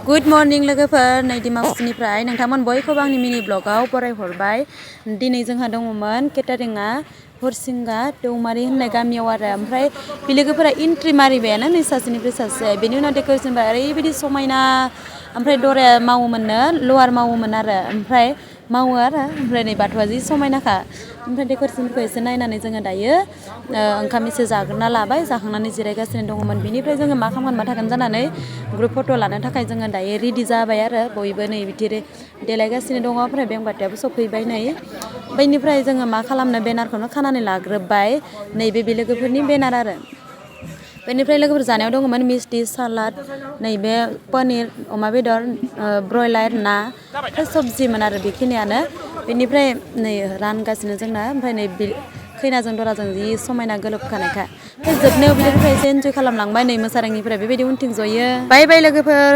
Good morning लोगोफोर नै डिमापुरनिफ्राय नोंथांमोन बयखौबो आंनि मिनि ब्लगाव बरायहरबाय। दिनै जोंहा दङमोन केटारिंआ हरसिंगा दौमारि होननाय गामियाव आरो ओमफ्राय बे लोगोफोरा एन्ट्रि मारिबायानो नै सासेनिफ्राय सासे बेनि उनाव डेक'रेसनफोरा ओरैबायदि समायना ओमफ्राय दराया मावोमोननो लवार मावोमोन आरो ओमफ्राय नै बाथौआ जि समायनाखा ओमफ्राय डेक'रेसनखौ एसे नायनानै जोङो दायो ओंखाम एसे जाग्रोना लाबाय जाखांनानै जिरायगासिनो दङमोन बिनिफ्राय जोङो मा खालामगोन मा थागोन जानानै ग्रुप फट' लानो थाखाय जोङो दायो रेडि जाबाय आरो बयबो नै बिदि देलायगासिनो दङ ओमफ्राय बेंबाथियाबो सफैबाय नै बैनिफ्राय जोङो मा खालामनो बेनारखौनो खानानै लाग्रोबाय नैबे बे लोगोफोरनि बेनार आरो बेनिफ्राय लोगोफोर जानायाव दङमोन मिस्टि सालाद नैबे पनिर अमा बेदर ब्रयलार ना सबजिमोन आरो बेखिनियानो बेनिफ्राय नै रानगासिनो जोंना ओमफ्राय नै खैनाजों दराजों जि समायना गोरोबखानायखा जोबनायाव बिलोगोफ्रा एसे एन्जय खालामलांबाय नै मोसानायनिफ्राय बेबायदि उनथिं जयो बाय बाय लोगोफोर।